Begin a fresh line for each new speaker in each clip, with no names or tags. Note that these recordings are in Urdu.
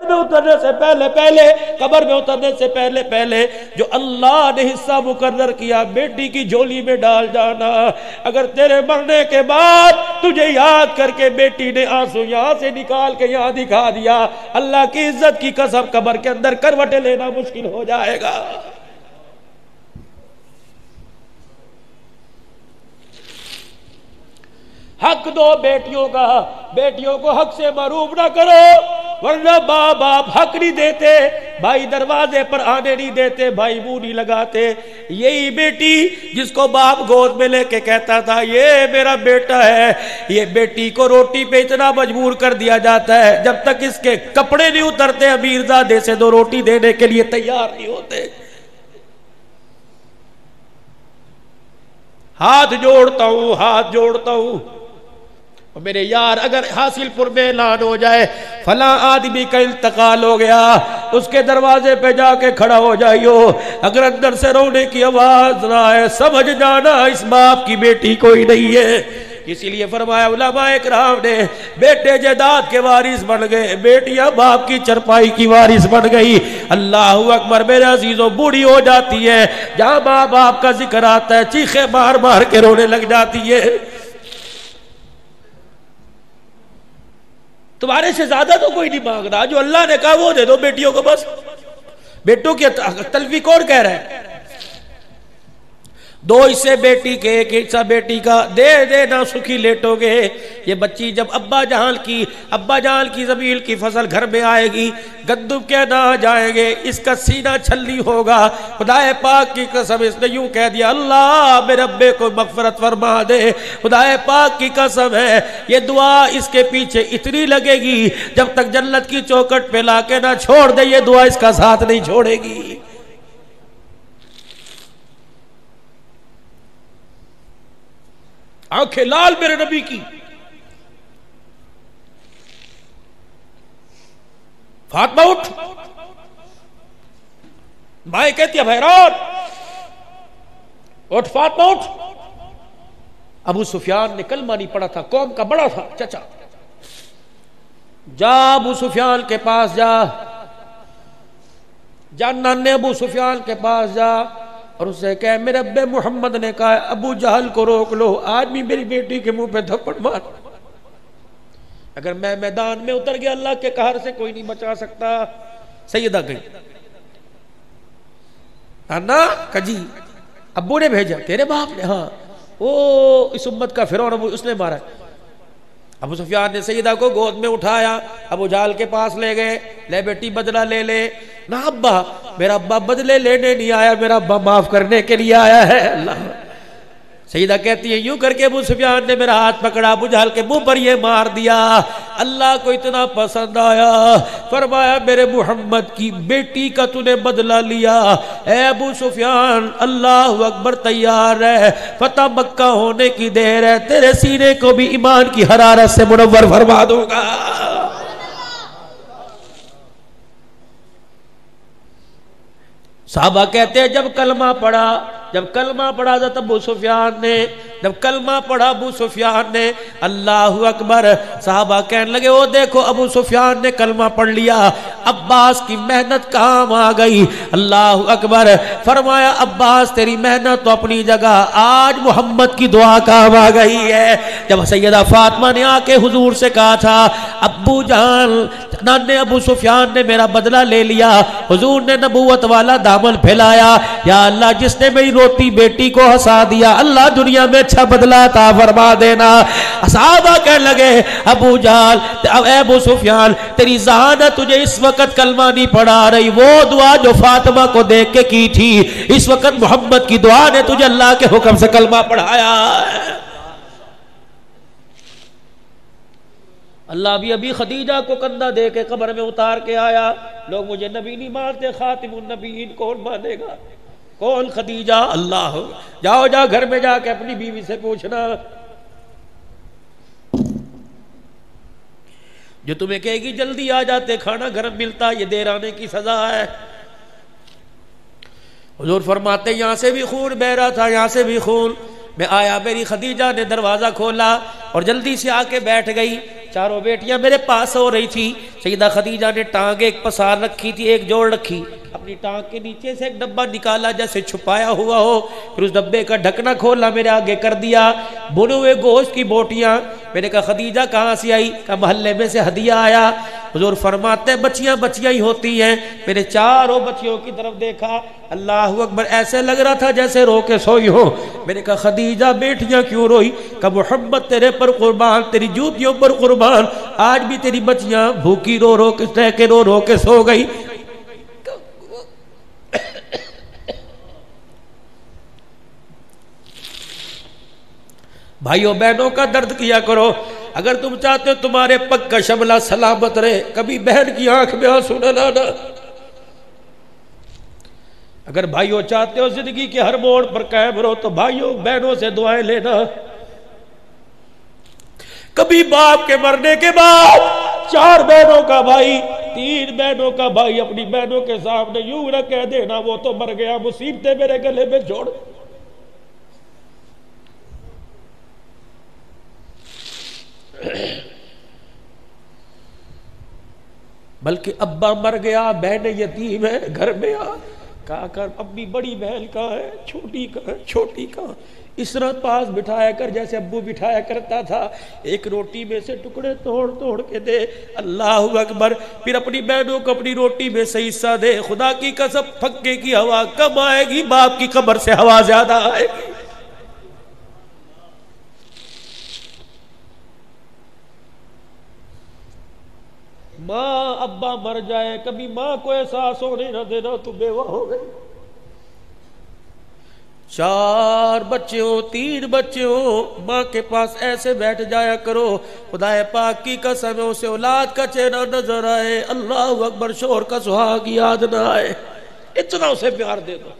میں اترنے سے پہلے قبر میں اترنے سے پہلے جو اللہ نے حصہ مقرر کیا بیٹی کی جھولی میں ڈال جانا. اگر تیرے مرنے کے بعد تجھے یاد کر کے بیٹی نے آنسو یہاں سے نکال کے یہاں دکھا دیا، اللہ کی عزت کی قسم قبر کے اندر کروٹیں لینا مشکل ہو جائے گا. حق دو بیٹیوں کا، بیٹیوں کو حق سے محروم نہ کرو، ورنہ باپ حق نہیں دیتے، بھائی دروازے پر آنے نہیں دیتے، بھائی منہ نہیں لگاتے. یہی بیٹی جس کو باپ گود میں لے کے کہتا تھا یہ میرا بیٹا ہے، یہ بیٹی کو روٹی پہ اتنا مجبور کر دیا جاتا ہے جب تک اس کے کپڑے نہیں اترتے امیرزادے سے دو روٹی دینے کے لیے تیار نہیں ہوتے. ہاتھ جوڑتا ہوں میرے یار، اگر حاصل پور میں اعلان ہو جائے فلاں آدمی کا انتقال ہو گیا، اس کے دروازے پہ جا کے کھڑا ہو جائیو، اگر اندر سے رونے کی آواز نہ آئے سمجھ جانا اس باپ کی بیٹی کوئی نہیں ہے. اسی لیے فرمایا علماء اکرام نے بیٹے جائیداد کے وارث بن گئے، بیٹیاں باپ کی چرپائی کی وارث بن گئی. اللہ اکبر میرے عزیزوں، بوڑھی ہو جاتی ہے، جہاں ماں باپ کا ذکر آتا ہے چیخے مار کے رونے لگ جاتی ہے. تمہارے سے زیادہ تو کوئی نہیں مانگ رہا، جو اللہ نے کہا وہ دے دو بیٹیوں کو بس. بیٹوں کی تلفی کون کہہ رہا ہے؟ دو حصے بیٹی کے، ایک حصہ بیٹی کا، دے نہ سکھی لیٹو گے. یہ بچی جب ابا جان کی زمین کی فصل گھر میں آئے گی، گندم کے نہ جائیں گے، اس کا سینہ چھلی ہوگا. خدا پاک کی قسم اس نے یوں کہہ دیا اللہ میرے ابے کو مغفرت فرما دے. خدا پاک کی قسم ہے یہ دعا اس کے پیچھے اتنی لگے گی جب تک جنت کی چوکٹ پہ لا کے نہ چھوڑ دے یہ دعا اس کا ساتھ نہیں چھوڑے گی. آنکھیں لال میرے نبی کی. فاطمہ اٹھ، مائیں کہتی ہے بھیران اٹھ، فاطمہ اٹھ. ابو سفیان نے کلمہ نہیں پڑھا تھا، قوم کا بڑا تھا چچا. جا ابو سفیان کے پاس جا نانے ابو سفیان کے پاس جا اور اسے کہے میرے ابے محمد نے کہا ابو جہل کو روک لو، آج بھی میری بیٹی کے منہ پہ تھپڑ مار. اگر میں میدان میں اتر گیا اللہ کے قہر سے کوئی نہیں بچا سکتا. سیدہ گئی، نا کجی ابو نے بھیجا، تیرے باپ نے؟ ہاں، وہ اس امت کا فرعون ابو اس نے مارا. ابو سفیان نے سیدہ کو گود میں اٹھایا، ابو جہل کے پاس لے گئے، لے بیٹی بدلہ لے لے. نہ ابا، میرا ابا بدلے لینے نہیں آیا، میرا ابا معاف کرنے کے لیے آیا ہے. اللہ. سیدہ کہتی ہے یوں کر کے ابو سفیان نے میرا ہاتھ پکڑا، ابو جہل کے منہ پر یہ مار دیا. اللہ کو اتنا پسند آیا، فرمایا میرے محمد کی بیٹی کا تو نے بدلہ لیا. اے ابو سفیان اللہ اکبر، تیار ہے، فتح مکہ ہونے کی دیر ہے، تیرے سینے کو بھی ایمان کی حرارت سے منور فرما دوں گا. صحابہ کہتے ہیں جب کلمہ پڑھا حضرت ابو سفیان نے، جب کلمہ پڑھا ابو سفیان نے، اللہ اکبر، صحابہ کہنے لگے وہ دیکھو ابو سفیان نے کلمہ پڑھ لیا، عباس کی محنت کام آ گئی. اللہ اکبر، فرمایا عباس تیری محنت تو اپنی جگہ، آج محمد کی دعا کام آ گئی ہے. جب سیدہ فاطمہ نے آ کے حضور سے کہا تھا ابو جان نانے ابو سفیان نے میرا بدلہ لے لیا، حضور نے نبوت والا دامن پھیلایا، یا اللہ جس نے میری روتی بیٹی کو ہنسا دیا اللہ دنیا میں اچھا بدلہ عطا فرما دینا. صحابہ کہنے لگے ابو جہل، اے ابو سفیان تیری ذہانت تجھے اس وقت کلمہ نہیں پڑھا رہی، وہ دعا جو فاطمہ کو دیکھ کے کی تھی اس وقت محمد کی دعا نے تجھے اللہ کے حکم سے کلمہ پڑھایا. اللہ بھی ابھی خدیجہ کو کندھا دے کے قبر میں اتار کے آیا. لوگ مجھے نبی نہیں مانتے، خاتم النبیین کون مانے گا؟ کون؟ خدیجہ. اللہ، جاؤ گھر میں جا کے اپنی بیوی سے پوچھنا، جو تمہیں کہے گی جلدی آ جاتے کھانا گرم ملتا، یہ دیر آنے کی سزا ہے. حضور فرماتے یہاں سے بھی خون بہ رہا تھا، یہاں سے بھی خون. میں آیا، میری خدیجہ نے دروازہ کھولا اور جلدی سے آ کے بیٹھ گئی. چاروں بیٹیاں میرے پاس ہو رہی تھی. سیدہ خدیجہ نے ٹانگ ایک پسار رکھی تھی, ایک جوڑ رکھی, اپنی ٹانگ کے نیچے سے ایک ڈبہ نکالا جیسے چھپایا ہوا ہو, پھر اس ڈبے کا ڈھکنا کھولا, میرے آگے کر دیا, بھنے ہوئے گوشت کی بوٹیاں. میں نے کہا خدیجہ کہاں سے آئی؟ کہا محلے میں سے ہدیہ آیا. حضور فرماتے ہیں بچیاں بچیاں ہی ہوتی ہیں. میں نے چاروں بچیوں کی طرف دیکھا, اللہ اکبر, ایسے لگ رہا تھا جیسے رو کے سوئی ہو. میں نے کہا خدیجہ بیٹیاں کیوں روئی؟ کہ محمد تیرے پر قربان, تیری جوتیوں پر قربان, آج بھی تیری بچیاں بھوکی رو رو کے سو گئی. بھائیوں بہنوں کا درد کیا کرو. اگر تم چاہتے ہو تمہارے پگ کا شملہ سلامت رہے, کبھی بہن کی آنکھ میں آنسو نہ لانا. اگر بھائیوں چاہتے ہو زندگی کے ہر موڑ پر قائم رہو تو بھائیوں بہنوں سے دعائیں لینا. کبھی باپ کے مرنے کے بعد 4 بہنوں کا بھائی, 3 بہنوں کا بھائی اپنی بہنوں کے سامنے یوں نہ کہہ دینا وہ تو مر گیا, مصیبتیں میرے گلے میں جوڑ. بلکہ ابا مر گیا, بہن یتیم ہے, گھر میں آ کہا کر امی بڑی بہن کہاں ہے, چھوٹی کہاں, چھوٹی کہاں, اس طرح پاس بٹھایا کر جیسے ابو بٹھایا کرتا تھا. ایک روٹی میں سے ٹکڑے توڑ کے دے, اللہ اکبر. پھر اپنی بہنوں کو اپنی روٹی میں سے حصہ دے. خدا کی قسم پھکے کی ہوا کم آئے گی, باپ کی قبر سے ہوا زیادہ آئے گی. ماں ابا مر جائے, کبھی ماں کو احساس ہونے نہ دینا تو بیوہ ہو گئی. 4 بچے ہو, 3 بچے ہو, ماں کے پاس ایسے بیٹھ جایا کرو, خدا پاک کی قسم اسے اولاد کا چہرہ نظر آئے, اللہ اکبر, شوہر کا سہاگ یاد نہ آئے, اتنا اسے پیار دے دو.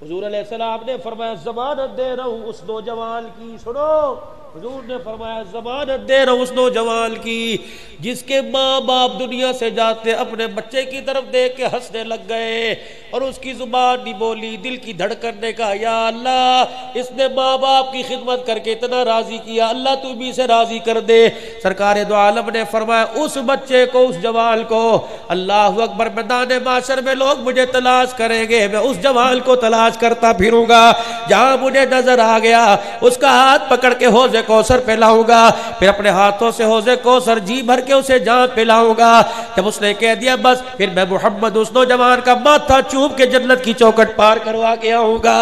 حضور علیہ السلام نے فرمایا ضمانت دے رہا ہوں اس نوجوان کی, سنو, حضور نے فرمایا ضمانت دے رہا ہوں اس نوجوان کی جس کے ماں باپ دنیا سے جاتے اپنے بچے کی طرف دیکھ کے ہنسنے لگ گئے اور اس کی زبان نہیں بولی, دل کی دھڑکن نے کہا یا اللہ اس نے ماں باپ کی خدمت کر کے اتنا راضی کیا, اللہ تو بھی اسے راضی کر دے. سرکار دو عالم نے فرمایا اس بچے کو, اس جوان کو, اللہ اکبر, میدان معاشر میں لوگ مجھے تلاش کریں گے, میں اس جوان کو تلاش کرتا پھروں گا, جہاں مجھے نظر آ گیا اس کا ہاتھ پکڑ کے حوض کوثر پلاؤں گا, پھر اپنے ہاتھوں سے حوض کوثر جی بھر کے اسے جہاں پلاؤں گا. جب اس نے کہہ دیا بس, پھر میں محمد اس نوجوان کا ماتھا چوم کے جنت کی چوکھٹ پار کروا کے آؤں گا.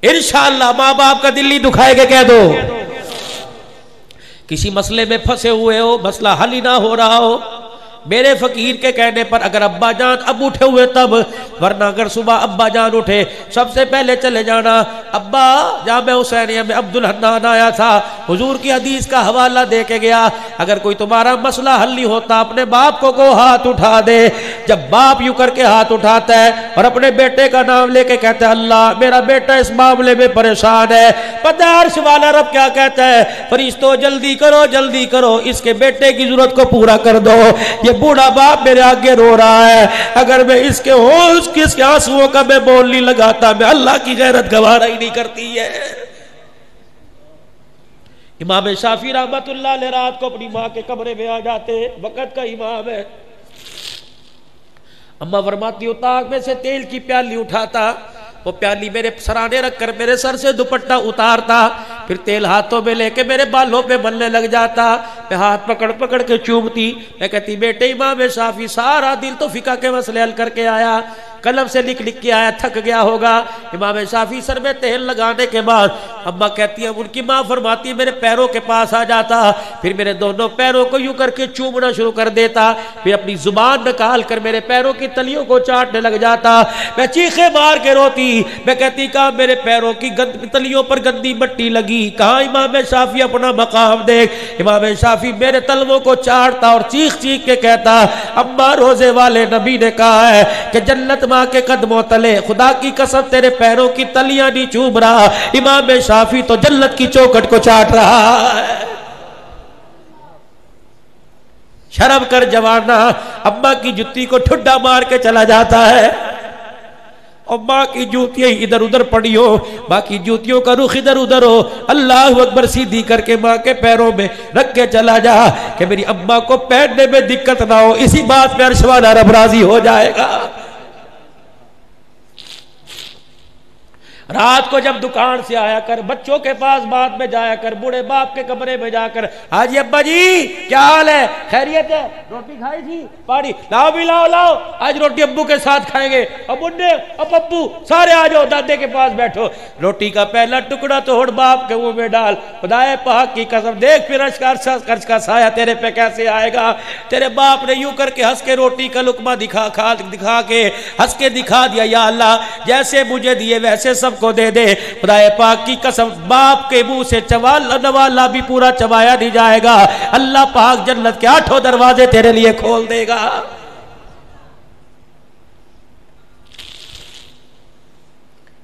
انشاءاللہ ماں باپ کا دل نہیں دکھائے گا. کہہ دو کسی مسئلے میں پھنسے ہوئے ہو, مسئلہ حل ہی نہ ہو رہا ہو, میرے فقیر کے کہنے پر اگر ابا جان اب اٹھے ہوئے تب, ورنہ اگر صبح ابا جان اٹھے سب سے پہلے چلے جانا, ابا جامع حسینیہ میں عبد الحنان آیا تھا, حضور کی حدیث کا حوالہ دے کے گیا, اگر کوئی تمہارا مسئلہ حل نہیں ہوتا اپنے باپ کو ہاتھ اٹھا دے. جب باپ یوں کر کے ہاتھ اٹھاتا ہے اور اپنے بیٹے کا نام لے کے کہتا ہے اللہ میرا بیٹا اس معاملے میں پریشان ہے, پتہ ہے عرش والا رب کیا کہتا ہے, فرشتوں جلدی کرو اس کے بیٹے کی ضرورت کو پورا کر دو. یہ بوڑھا باپ میرے آگے رو رہا ہے, اگر میں اس کے ہوش کس کے آنسوؤں کا میں بول نہیں لگاتا, میں اللہ کی غیرت گوارا ہی نہیں کرتی ہے. امام شافعی رحمت اللہ علیہ رات کو اپنی ماں کے کمرے میں آ جاتے, وقت کا امام ہے. اماں فرماتی ہوں تاغ میں سے تیل کی پیالی اٹھاتا, وہ پیالی میرے سرانے رکھ کر میرے سر سے دوپٹہ اتارتا, پھر تیل ہاتھوں میں لے کے میرے بالوں پہ ملنے لگ جاتا, میں ہاتھ پکڑ کے چومتی. میں کہتی بیٹے امام شافعی سارا دن تو فقہ کے مسئلے حل کر کے آیا, قلم سے لکھ کے آیا, تھک گیا ہوگا. امام شافعی سر میں تیل لگانے کے بعد اماں کہتی ہیں, ان کی ماں فرماتی ہے میرے پیروں کے پاس آ جاتا, پھر میرے دونوں پیروں کو یوں کر کے چومنا شروع کر دیتا, پھر اپنی زبان نکال کر میرے پیروں کی تلیوں کو چاٹنے لگ جاتا. میں چیخے مار کے روتی, میں کہتی کہاں میرے پیروں کی تلیوں پر گندی مٹی لگی, کہاں امام شافعی اپنا مقام دیکھ. امام شافعی میرے تلووں کو چاٹتا اور چیخ کے کہتا اماں روزے والے نبی نے کہا ہے کہ جنت ماں کے قدموں تلے, خدا کی قسم تیرے پیروں کی تلیاں نہیں چوم رہا, امام شافعی تو جنت کی چوکھٹ کو چاٹ رہا ہے. شرم کر جوانا, اماں کی جتی کو ٹھڈا مار کے چلا جاتا ہے اور ماں کی جوتیاں ادھر ادھر پڑی ہو، ماں کی جوتیوں کا رخ ادھر ادھر ہو، اللہ اکبر سیدھی کر کے ماں کے پیروں میں رکھ کے چلا جا کہ میری اماں کو پہننے میں دقت نہ ہو، اسی بات میں عرش والا رب راضی ہو جائے گا۔ رات کو جب دکان سے آیا کر، بچوں کے پاس بات میں جایا کر، بوڑھے باپ کے کمرے میں جا کر، حاجی ابا جی کیا حال ہے، خیریت ہے، روٹی کھائی تھی، پاڑی لاؤ بھی لاؤ لاؤ، آج روٹی ابو کے ساتھ کھائیں گے، اب بڈھے اب ابو سارے آ جاؤ، دادے کے پاس بیٹھو، روٹی کا پہلا ٹکڑا توڑ باپ کے منہ میں ڈال، خدائے پاک کی قسم دیکھ پھر عرش کا سایہ تیرے پہ کیسے آئے گا۔ تیرے باپ نے یوں کر کے ہنس کے روٹی کا لقمہ دکھا کے ہنس کے دکھا دیا، یا اللہ جیسے مجھے دیے ویسے سب کو دے دے۔ خدائے پاک کی قسم باپ کے منہ سے نوالا بھی پورا چبایا نہیں جائے گا، اللہ پاک جنت کے 8 دروازے تیرے لیے کھول دے گا۔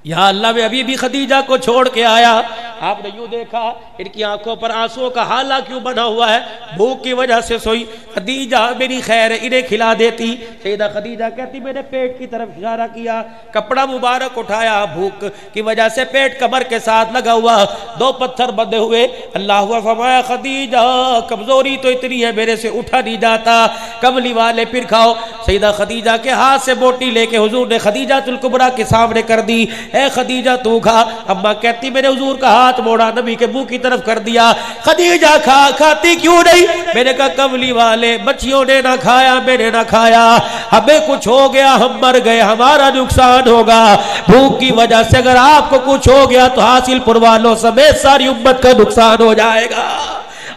یا اللہ میں ابھی بھی خدیجہ کو چھوڑ کے آیا، آپ نے یوں دیکھا ان کی آنکھوں پر آنسوں کا حالہ کیوں بنا ہوا ہے، بھوک کی وجہ سے سوئی، خدیجہ میری خیر انہیں کھلا دیتی۔ سیدہ خدیجہ کہتی میں نے پیٹ کی طرف اشارہ کیا، کپڑا مبارک اٹھایا، بھوک کی وجہ سے پیٹ کمر کے ساتھ لگا ہوا، 2 پتھر بندھے ہوئے، اللہ ہوا فرمایا خدیجہ کمزوری تو اتنی ہے میرے سے اٹھا نہیں جاتا، کملی والے پھر کھاؤ۔ سیدہ خدیجہ کے ہاتھ سے بوٹی لے کے حضور نے خدیجہ الکبریٰ کے سامنے کر دی، اے خدیجہ تو کھا۔ اماں کہتی میں نے حضور کا ہاتھ موڑا، نبی کے منہ کی طرف کر دیا، خدیجہ کھاتی کیوں نہیں؟ میں نے کہا کملی والے بچیوں نے نہ کھایا میں نے نہ کھایا، ہمیں کچھ ہو گیا ہم مر گئے ہمارا نقصان ہوگا، بھوک کی وجہ سے اگر آپ کو کچھ ہو گیا تو حاصل پر والوں سمیت ساری امت کا نقصان ہو جائے گا۔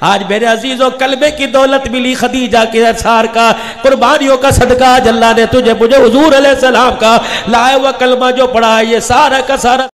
آج میرے عزیزوں کلمے کی دولت ملی خدیجہ کے اثار کا، قربانیوں کا صدقہ، آج اللہ نے تجھے مجھے حضور علیہ السلام کا لائے ہوا کلمہ جو پڑھا ہے یہ سارا کا سارا